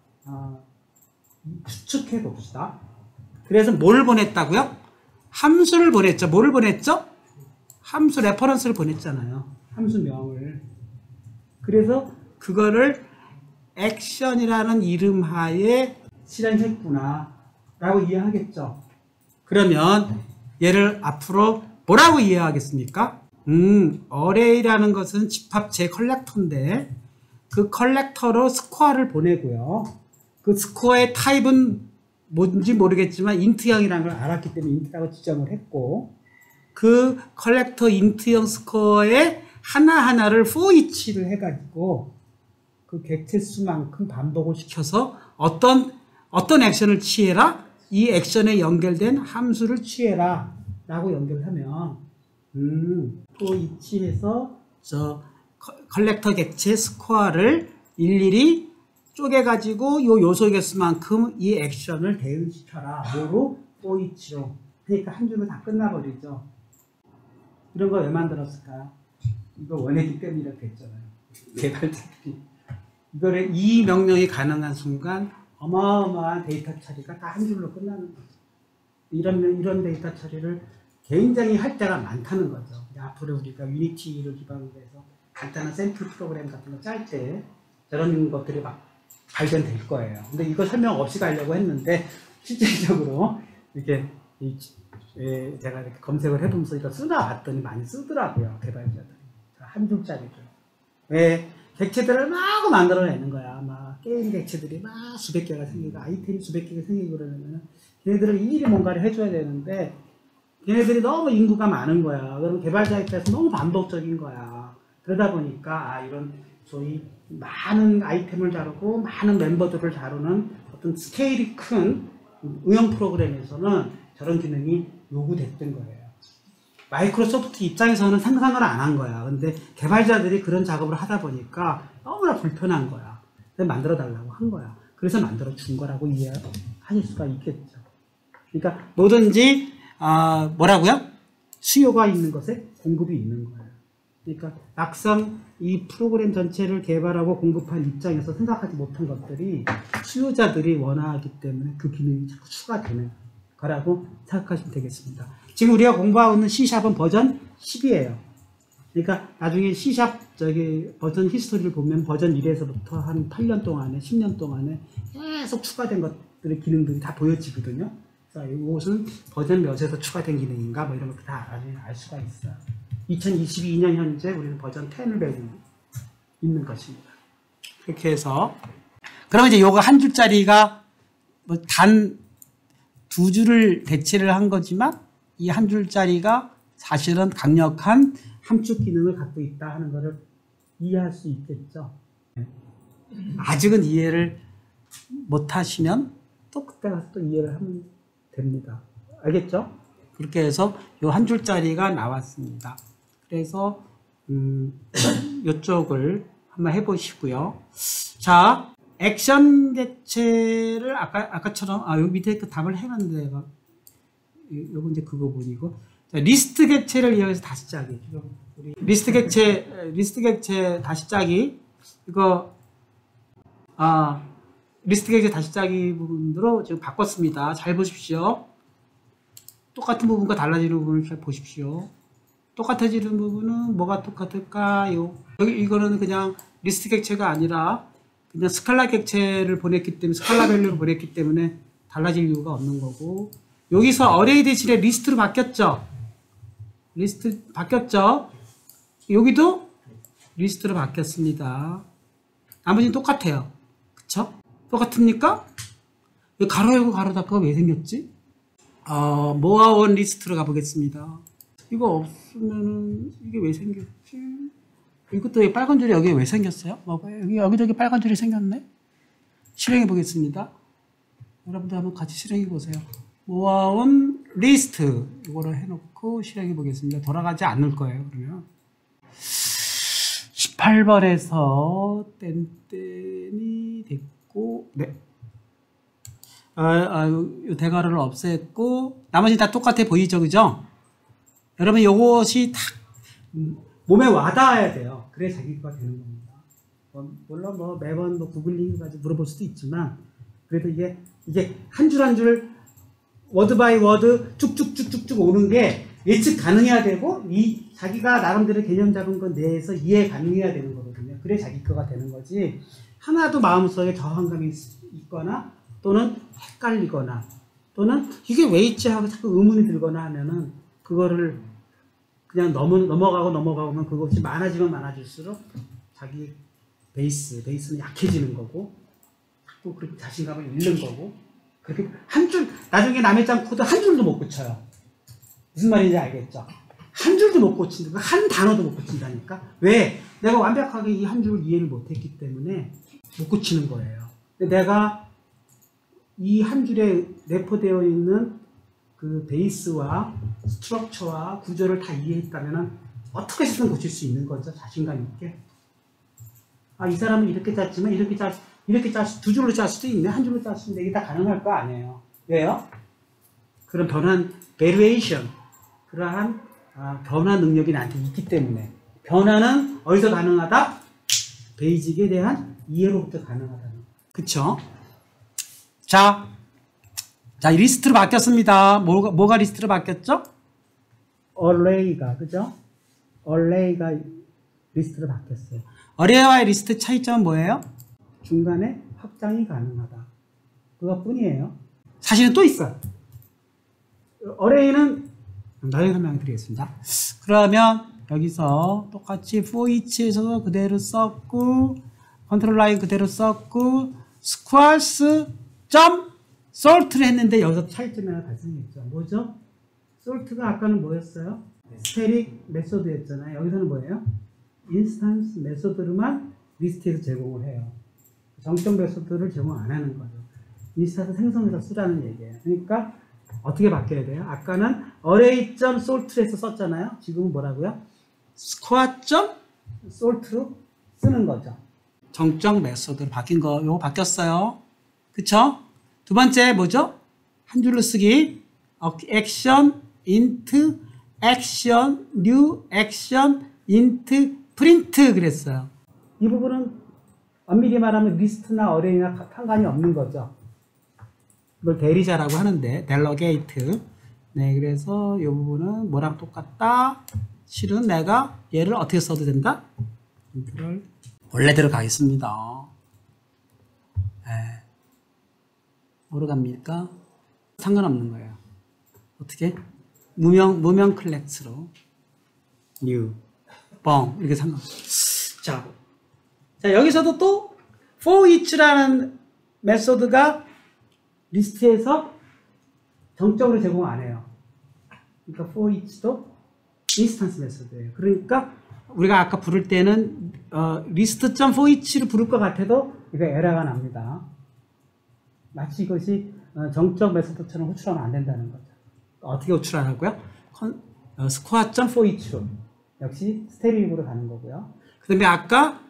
추측해 봅시다. 그래서 뭘 보냈다고요? 함수를 보냈죠. 뭐를 보냈죠? 함수 레퍼런스를 보냈잖아요. 함수명을. 그래서 그거를 액션이라는 이름 하에 실행했구나 라고 이해하겠죠. 그러면 얘를 앞으로 뭐라고 이해하겠습니까? 어레이라는 것은 집합체 컬렉터인데 그 컬렉터로 스코어를 보내고요. 그 스코어의 타입은 뭔지 모르겠지만 인트형이라는 걸 알았기 때문에 인트라고 지정을 했고 그 컬렉터 인트형 스코어의 하나하나를 for each를 해가지고 그 객체 수만큼 반복을 시켜서 어떤 액션을 취해라? 이 액션에 연결된 함수를 취해라 라고 연결하면 for each 해서 저 컬렉터 객체 스코어를 일일이 쪼개가지고 이 요소 개수만큼 이 액션을 대응시켜라. 뭐로? for each로. 그러니까 한 줄로 다 끝나버리죠. 이런 거 왜 만들었을까요? 이거 원했기 때문에 이렇게 했잖아요. 개발자들이. 이거를 이 명령이 가능한 순간 어마어마한 데이터 처리가 다 한 줄로 끝나는 거죠. 이런 데이터 처리를 굉장히 할 때가 많다는 거죠. 앞으로 우리가 유니티를 기반으로 해서 간단한 샘플 프로그램 같은 거 짤 때 저런 것들이 막 발견될 거예요. 근데 이거 설명 없이 가려고 했는데 실질적으로 이렇게 제가 이렇게 검색을 해보면서 이거 쓰나 봤더니 많이 쓰더라고요. 개발자들이. 한 줄짜리를. 왜 객체들을 막 만들어내는 거야. 막 게임 객체들이 막 수백 개가 생기고 아이템이 수백 개가 생기고 그러면 걔네들을 일일이 뭔가를 해줘야 되는데 걔네들이 너무 인구가 많은 거야. 그럼 개발자 입장에서 너무 반복적인 거야. 그러다 보니까 이런 소위 많은 아이템을 다루고 많은 멤버들을 다루는 어떤 스케일이 큰 응용 프로그램에서는 저런 기능이 요구됐던 거예요. 마이크로소프트 입장에서는 상상을 안 한 거야. 근데 개발자들이 그런 작업을 하다 보니까 너무나 불편한 거야. 그래서 만들어 달라고 한 거야. 그래서 만들어 준 거라고 이해하실 수가 있겠죠. 그러니까 뭐든지 뭐라고요? 수요가 있는 것에 공급이 있는 거예요. 그러니까 막상 이 프로그램 전체를 개발하고 공급한 입장에서 생각하지 못한 것들이 수요자들이 원하기 때문에 그 기능이 자꾸 추가되는 거라고 생각하시면 되겠습니다. 지금 우리가 공부하고 있는 C샵은 버전 10이에요. 그러니까 나중에 C샵 버전 히스토리를 보면 버전 1에서부터 한 8년 동안에 10년 동안에 계속 추가된 것들의 기능들이 다 보여지거든요. 그래서 이것은 버전 몇에서 추가된 기능인가 뭐 이런 것도 다 알 수가 있어요. 2022년 현재 우리는 버전 10을 배우고 있는 것입니다. 그렇게 해서 그러면 이제 요거 한 줄짜리가 뭐 단 두 줄을 대체를 한 거지만 이 한 줄짜리가 사실은 강력한 함축 기능을 갖고 있다 하는 것을 이해할 수 있겠죠. 아직은 이해를 못 하시면 또 그때 가서 또 이해를 하면 됩니다. 알겠죠? 그렇게 해서 요 한 줄짜리가 나왔습니다. 그래서 이쪽을 한번 해보시고요. 자, 액션 객체를 아까처럼 여기 밑에 그 답을 해놨는데 요거 이제 그 부분이고, 자, 리스트 객체를 이용해서 다시 짜기. 우리 리스트 객체 다시 짜기. 이거 리스트 객체 다시 짜기 부분으로 지금 바꿨습니다. 잘 보십시오. 똑같은 부분과 달라지는 부분을 잘 보십시오. 똑같아지는 부분은 뭐가 똑같을까요? 여기 이거는 그냥 리스트 객체가 아니라 그냥 스칼라 객체를 보냈기 때문에, 스칼라 밸류를 보냈기 때문에 달라질 이유가 없는 거고, 여기서 어레이 대신에 리스트로 바뀌었죠? 리스트 바뀌었죠? 여기도 리스트로 바뀌었습니다. 나머지는 똑같아요. 그쵸? 똑같습니까? 가로 열고 가로 닫고가 왜 생겼지? 모아원 리스트로 가보겠습니다. 이거 없으면은 이게 왜 생겼지? 이것도 빨간 줄이 여기 왜 생겼어요? 여기저기 빨간 줄이 생겼네? 실행해 보겠습니다. 여러분들 한번 같이 실행해 보세요. 모아온 리스트 이거를 해놓고 실행해 보겠습니다. 돌아가지 않을 거예요. 그러면 18번에서 땡땡이 됐고, 네. 요 대괄호를 없앴고, 나머지 다 똑같아 보이죠, 그죠? 여러분, 요것이 딱 몸에 와닿아야 돼요. 그래 자기가 되는 겁니다. 물론 매번 구글링까지 물어볼 수도 있지만, 그래도 이게 한 줄 한 줄 워드 바이 워드 쭉쭉쭉쭉쭉 오는 게 예측 가능해야 되고, 자기가 나름대로 개념 잡은 것 내에서 이해 가능해야 되는 거거든요. 그래 자기 거가 되는 거지. 하나도 마음속에 저항감이 있거나 또는 헷갈리거나 또는 이게 왜 있지 하고 자꾸 의문이 들거나 하면은 그거를 그냥 넘어가면 그것이 많아지면 많아질수록 자기 베이스는 약해지는 거고, 또 그렇게 자신감을 잃는 거고, 그렇게 나중에 남의 짱 코드 한 줄도 못 고쳐요. 무슨 말인지 알겠죠? 한 줄도 못 고친다. 한 단어도 못 고친다니까? 왜? 내가 완벽하게 이 한 줄을 이해를 못 했기 때문에 못 고치는 거예요. 근데 내가 이 한 줄에 내포되어 있는 그 베이스와 스트럭처와 구조를 다 이해했다면 어떻게 해서든 고칠 수 있는 거죠. 자신감 있게. 이 사람은 이렇게 짰지만 두 줄로 짤 수도 있네. 한 줄로 짤 수도 있는데 이게 다 가능할 거 아니에요. 왜요? 그런 변환, variation, 그러한 변화 능력이 나한테 있기 때문에. 변화는 어디서 가능하다? 베이직에 대한 이해로부터 가능하다는 거. 그쵸? 자, 이 리스트로 바뀌었습니다. 뭐가 리스트로 바뀌었죠? array가, 그죠? array가 리스트로 바뀌었어요. array와의 리스트 차이점은 뭐예요? 중간에 확장이 가능하다. 그것뿐이에요. 사실은 또 있어요. array는 나중에 설명드리겠습니다. 그러면 여기서 똑같이 for each에서 그대로 썼고, 컨트롤 라인 그대로 썼고, squares sort를 했는데 여기서 차이점이 하나 발생했죠. 뭐죠? sort가 아까는 뭐였어요? 스테릭 메소드였잖아요. 여기서는 뭐예요? 인스턴스 메소드로만 리스트에서 제공을 해요. 정점 메소드를 제공 안 하는 거죠. 인스턴스 생성해서 쓰라는 얘기예요. 그러니까 어떻게 바뀌어야 돼요? 아까는 array.sort에서 썼잖아요. 지금은 뭐라고요? square.sort로 쓰는 거죠. 정점 메소드로 바뀐 거, 요거 바뀌었어요. 그쵸? 두 번째 뭐죠? 한 줄로 쓰기. action, int, action, new, action, int, print 그랬어요. 이 부분은 엄밀히 말하면 리스트나 array나 상관이 없는 거죠. 이걸 대리자라고 하는데, delegate. 네, 그래서 이 부분은 뭐랑 똑같다? 실은 내가 얘를 어떻게 써도 된다? 인트를 원래대로 가겠습니다. 네. 뭐로 갑니까? 상관없는 거예요. 어떻게? 무명 클래스로 new, 뻥 이렇게 상관. 자, 자, 여기서도 또 for each라는 메소드가 리스트에서 정적으로 제공 안 해요. 그러니까 for each도 인스턴스 메소드예요. 그러니까 우리가 아까 부를 때는 list.for each를 부를 것 같아도 이거 에러가 납니다. 마치 이것이 정적 메소드처럼 호출하면 안 된다는 거죠. 어떻게 호출하라고요? score.for each로 역시 스테리움으로 가는 거고요. 그 다음에 아까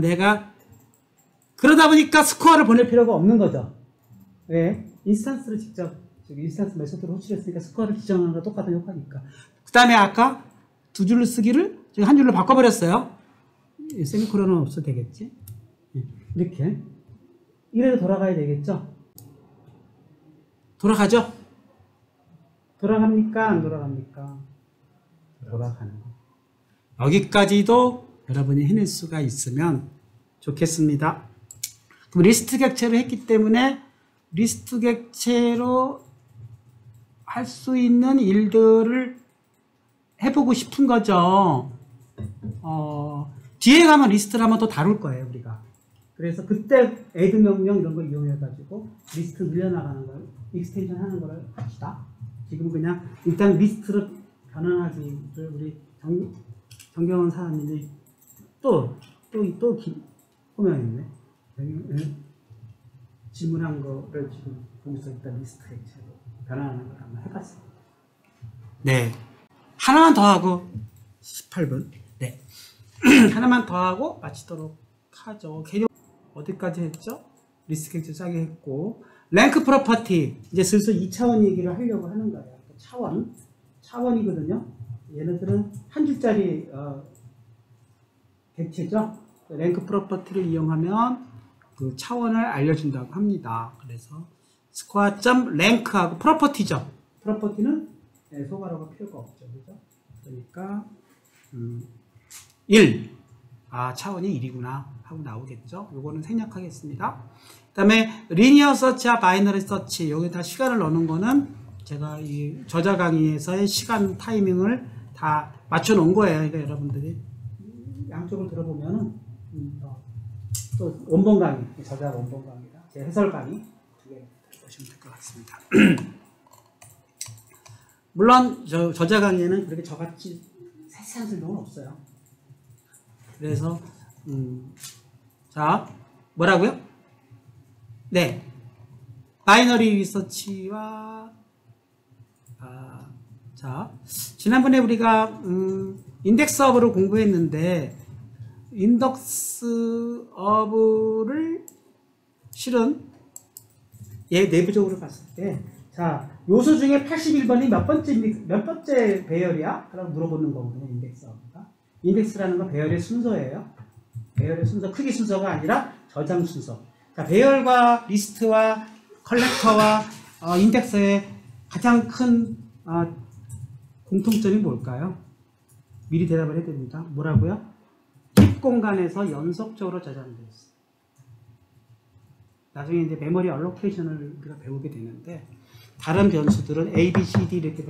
내가 그러다 보니까 스코어를 보낼 필요가 없는 거죠. 왜? 인스턴스를 직접 인스턴스 메소드로 호출했으니까 스코어를 지정하는 거 똑같은 효과니까. 그 다음에 아까 두 줄로 쓰기를 지금 한 줄로 바꿔버렸어요. 세미콜론은 없어도 되겠지. 이렇게 이래도 돌아가야 되겠죠. 돌아가죠. 돌아갑니까? 안 돌아갑니까? 돌아가는 거. 여기까지도 여러분이 해낼 수가 있으면 좋겠습니다. 그럼 리스트 객체를 했기 때문에 리스트 객체로 할 수 있는 일들을 해보고 싶은 거죠. 뒤에 가면 리스트를 한번 더 다룰 거예요, 우리가. 그래서 그때 add 명령 이런 거 이용해가지고 리스트 늘려나가는 걸, 익스텐션 하는 걸 합시다. 지금 그냥 일단 리스트로 변환하기를 우리 정경원 사람님이 또 호명했네. 질문한 거를 지금 보면서 일단 리스트 객체로 변환하는 걸 한번 해봤어요. 네. 하나만 더 하고 18분. 네. 하나만 더 하고 마치도록 하죠. 개념 어디까지 했죠? 리스트 객체 짜게 했고, 랭크 프로퍼티 이제 슬슬 2차원 얘기를 하려고 하는 거예요. 차원이거든요. 얘네들은 한 줄짜리 객체죠. 랭크 프로퍼티를 이용하면 그 차원을 알려준다고 합니다. 그래서 score.rank하고 프로퍼티죠. 프로퍼티는 소괄호가 필요가 없죠. 그죠? 그러니까 1. 차원이 1이구나 하고 나오겠죠. 요거는 생략하겠습니다. 그 다음에 리니어 서치와 바이너리 서치, 여기다 시간을 넣는 거는 제가 이 저자 강의에서의 시간 타이밍을 다 맞춰 놓은 거예요. 그러니까 여러분들이 양쪽을 들어보면은 또 원본 강의, 저자 원본 강의다. 제 해설 강의 두 개 보시면 될 것 같습니다. 물론 저자 강의에는 그렇게 저같이 세세한 설명은 없어요. 그래서 자, 뭐라고요? 네, 바이너리 리서치와 자, 지난번에 우리가 인덱스 어브를 공부했는데 인덱스 어브를 실은 얘 내부적으로 봤을 때, 자, 요소 중에 81번이 몇 번째 배열이야? 라고 물어보는 거거든요. 인덱스 어브가. 인덱스라는 건 배열의 순서예요. 배열의 순서, 크기 순서가 아니라 저장 순서. 자, 배열과 리스트와 컬렉터와 인덱스의 가장 큰 공통점이 뭘까요? 미리 대답을 해야 됩니다. 뭐라고요? 힙 공간에서 연속적으로 저장되어 있어요. 나중에 이제 메모리 알로케이션을 우리가 배우게 되는데, 다른 변수들은 A, B, C, D 이렇게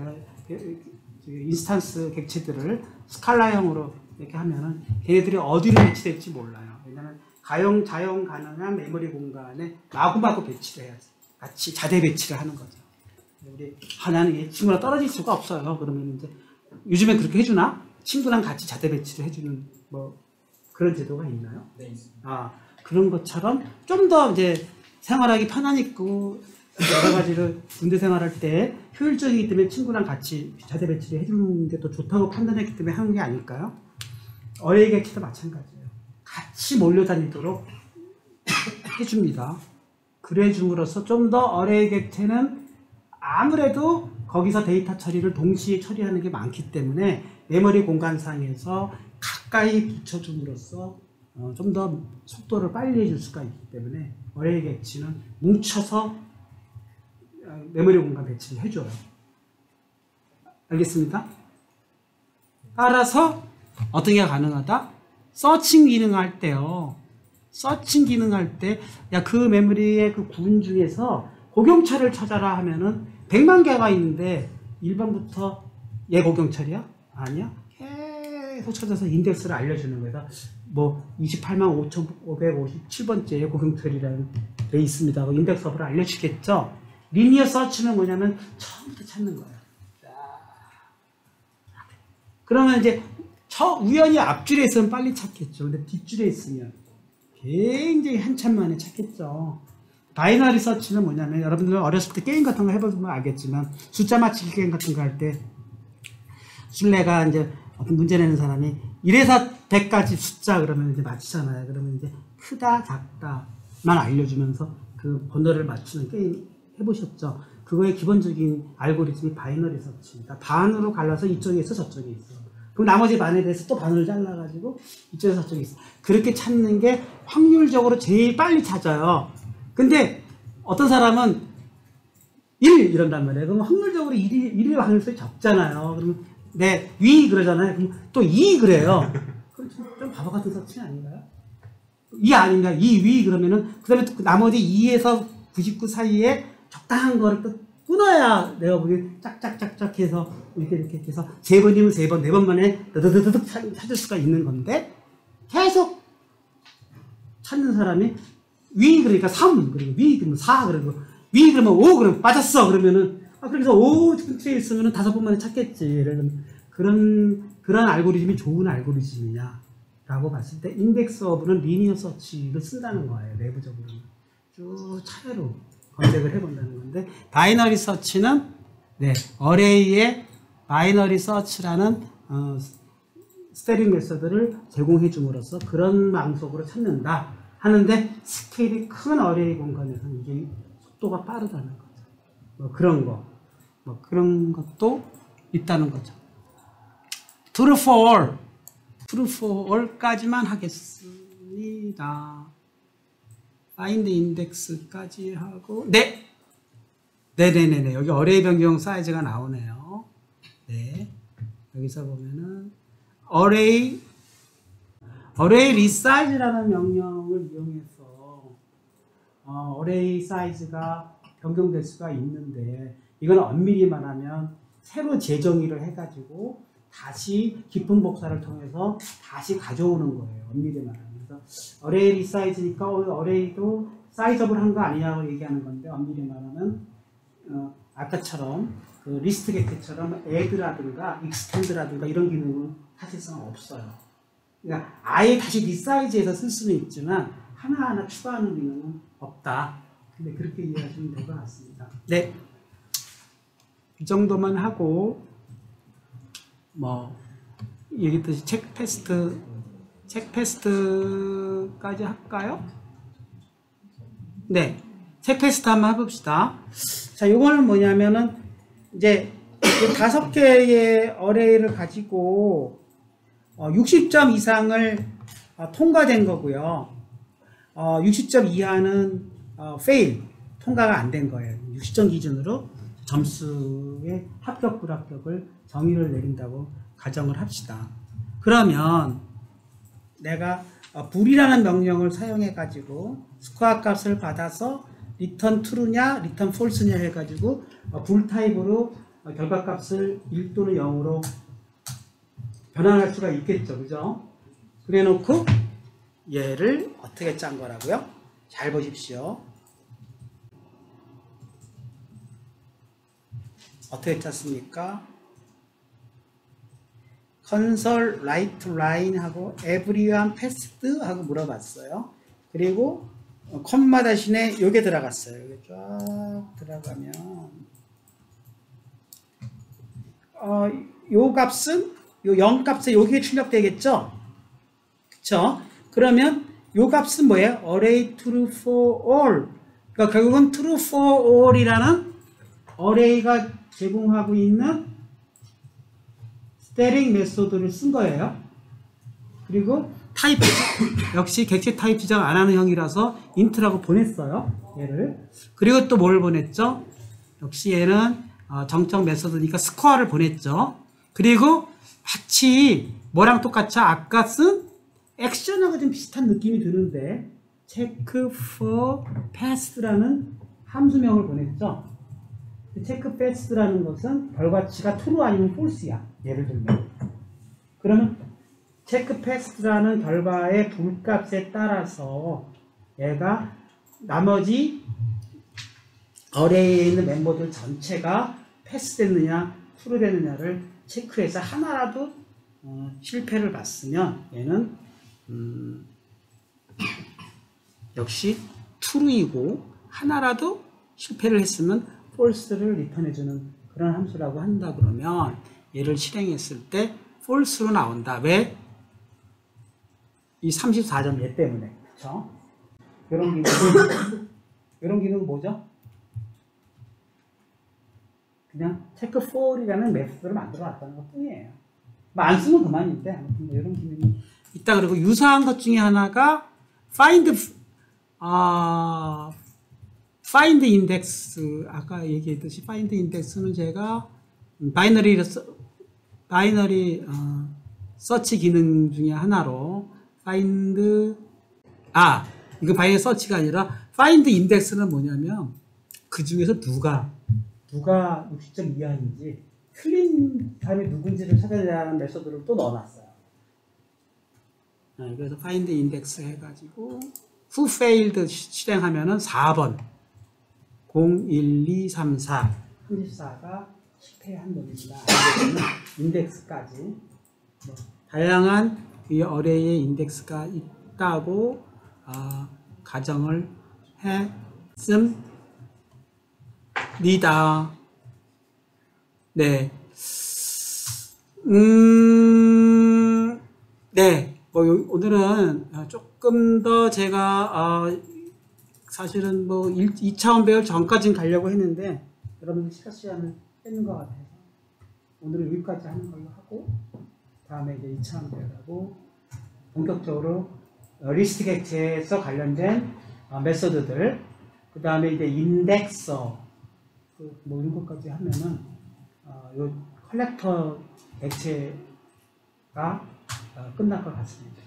인스턴스 객체들을 스칼라형으로 이렇게 하면은 걔네들이 어디로 배치될지 몰라요. 왜냐하면 자용 가능한 메모리 공간에 마구마구 배치를 해야지. 같이 자대 배치를 하는 거죠. 우리 나는 이 친구랑 떨어질 수가 없어요. 그러면 이제 요즘에 그렇게 해주나? 친구랑 같이 자대 배치를 해주는 뭐 그런 제도가 있나요? 네, 있습니다. 그런 것처럼 좀 더 이제 생활하기 편하니까 여러 가지를 군대 생활할 때 효율적이기 때문에 친구랑 같이 자대 배치를 해주는 게 더 좋다고 판단했기 때문에 하는 게 아닐까요? 어레이 객체도 마찬가지예요. 같이 몰려다니도록 해줍니다. 그래 줌으로써 좀 더 어레이 객체는 아무래도 거기서 데이터 처리를 동시에 처리하는 게 많기 때문에 메모리 공간상에서 가까이 붙여줌으로써 좀 더 속도를 빨리 해줄 수가 있기 때문에 어레이 객체는 뭉쳐서 메모리 공간 배치를 해줘요. 알겠습니까? 따라서 어떻게 가능하다? 서칭 기능할 때요. 서칭 기능할 때, 야, 그 메모리의 그 군 중에서 고경철을 찾아라 하면은 100만 개가 있는데 1번부터 얘 고경철이야? 아니야? 계속 찾아서 인덱스를 알려주는 거다. 뭐 28만 5,557번째 고경처리라는 돼 있습니다. 인덱서브를 알려주겠죠. 리니어 서치는 뭐냐면 처음부터 찾는 거예요. 그러면 이제 우연히 앞줄에 있으면 빨리 찾겠죠. 근데 뒷줄에 있으면 굉장히 한참 만에 찾겠죠. 바이너리 서치는 뭐냐면 여러분들 어렸을 때 게임 같은 거 해보면 알겠지만 숫자 맞히기 게임 같은 거 할 때 술래가 이제 어떤 문제 내는 사람이 1에서 100까지 숫자 그러면 이제 맞히잖아요. 그러면 이제 크다 작다만 알려주면서 그 번호를 맞추는 게임 해보셨죠? 그거의 기본적인 알고리즘이 바이너리 서치입니다. 반으로 갈라서 이쪽에 있어 저쪽에 있어. 그럼 나머지 반에 대해서 또 반을 잘라가지고 이쪽에서 저쪽에 있어. 그렇게 찾는 게 확률적으로 제일 빨리 찾아요. 근데 어떤 사람은 1 이런단 말이에요. 그럼 확률적으로 1일 확률이 적잖아요. 그러면 네, 위 그러잖아요. 그럼 또 2 그래요. 그럼 좀 바보 같은 서치 아닌가요? 2 아닌가? 2, 위 그러면은 그 다음에 나머지 2에서 99 사이에 적당한 거를 또 끊어야 내가 보기엔 짝짝짝짝 해서 이렇게 해서 3번이면 3번, 4번 만에 드드드득 찾을 수가 있는 건데 계속 찾는 사람이 위 그러니까 3 그리고 위 그러면 4 그리고 위 그러면 5 그러면 빠졌어 그러면은 그래서 5 근처에 있으면은 5번 만에 찾겠지. 그런 알고리즘이 좋은 알고리즘이냐라고 봤을 때 인덱스 오브는 리니어 서치를 쓴다는 거예요. 내부적으로는 쭉 차례로 검색을 해본다는 건데 바이너리 서치는 네 어레이의 바이너리 서치라는 스테링 메서드를 제공해 줌으로써 그런 방식으로 찾는다 하는데 스케일이 큰 어레이 공간에서는 이게 속도가 빠르다는 거죠. 뭐 그런 것도 있다는 거죠. True for all까지만 하겠습니다. find index까지 하고 네네네네 여기 어레이 변경 사이즈가 나오네요. 네 여기서 보면은 어레이 resize라는 명령을 이용해서 어레이 사이즈가 변경될 수가 있는데 이건 엄밀히 말하면 새로 재정의를 해가지고 다시 깊은 복사를 통해서 다시 가져오는 거예요. 엄밀히 말하면. 그래서 어레이 리사이즈니까 어레이도 사이즈업을 한 거 아니냐고 얘기하는 건데 엄밀히 말하면 아까처럼 그 리스트 겟처럼 add라든가 extend라든가 이런 기능은 사실상 없어요. 그러니까 아예 다시 리사이즈해서 쓸 수는 있지만 하나하나 추가하는 기능은 없다. 근데 그렇게 이해하시면 될 것 같습니다. 네. 이 정도만 하고 뭐 얘기했듯이 책 패스트까지 할까요? 네, 책 패스트 한번 해봅시다. 자, 요거는 뭐냐면은 이제 5개의 어레이를 가지고 60점 이상을 통과된 거고요. 60점 이하는 fail, 통과가 안 된 거예요. 60점 기준으로 점수의 합격, 불합격을 정의를 내린다고 가정을 합시다. 그러면 내가 불이라는 명령을 사용해 가지고 스코어 값을 받아서 return true냐 return false냐 해 가지고 불 타입으로 결과값을 1 또는 0으로 변환할 수가 있겠죠. 그죠? 그래 놓고 얘를 어떻게 짠 거라고요? 잘 보십시오. 어떻게 짰습니까? console write line 하고 everyone passed 하고 물어봤어요. 그리고 콤마 대신에 요게 들어갔어요. 여기 쫙 들어가면 요 값은 요 0 값에 여기에 출력되겠죠? 그쵸? 그러면 요 값은 뭐예요? array true for all. 그러니까 결국은 true for all이라는 array가 제공하고 있는 스테링 메소드를 쓴 거예요. 그리고 타입 역시 객체 타입 지정 안 하는 형이라서 int라고 보냈어요. 얘를. 그리고 또 뭘 보냈죠? 역시 얘는 정적 메소드니까 스코어를 보냈죠. 그리고 마치 뭐랑 똑같죠? 아까 쓴 액션하고 좀 비슷한 느낌이 드는데 check for passed라는 함수명을 보냈죠. 체크 패스라는 것은 결과치가 true 아니면 false야. 예를 들면. 그러면 체크 패스트라는 결과의 불값에 따라서 얘가 나머지 어레이에 있는 멤버들 전체가 패스됐느냐 트루됐느냐를 체크해서 하나라도 실패를 봤으면 얘는 역시 true이고 하나라도 실패를 했으면 false를 리턴해주는 그런 함수라고 한다 그러면 얘를 실행했을 때 false로 나온다. 왜? 이 34점 얘 때문에. 그쵸? 이런 기능은 뭐죠? 그냥 체크 for이라는 메소드를 만들어 놨다는 것 뿐이에요. 뭐 안 쓰면 그만인데 아무튼 뭐 이런 기능이 있다. 그리고 유사한 것 중에 하나가 find index. 아까 얘기했듯이 find index는 제가 바이너리 서치 기능 중에 하나로 이거 바이너리 서치가 아니라 find index는 뭐냐면 그 중에서 누가 60점 이하인지 틀린 사람이 누군지를 찾아내라는 메소드를 또 넣어놨어요. 그래서 find index 해가지고 who failed 실행하면은 4번 0, 1, 2, 3, 4 34가 실패한 놈입니다. 인덱스까지 다양한 이 어레이의 인덱스가 있다고 가정을 했습니다. 네. 네. 오늘은 조금 더 제가 사실은 2차원 배열 전까지는 가려고 했는데 여러분들 시간을 뺏는 것 같아서 오늘은 여기까지 하는 걸로 하고 다음에 이제 2차원 배열하고 본격적으로 리스트 객체에서 관련된 메소드들 그 다음에 이제 인덱서 이런 것까지 하면은 요 컬렉터 객체가 끝날 것 같습니다.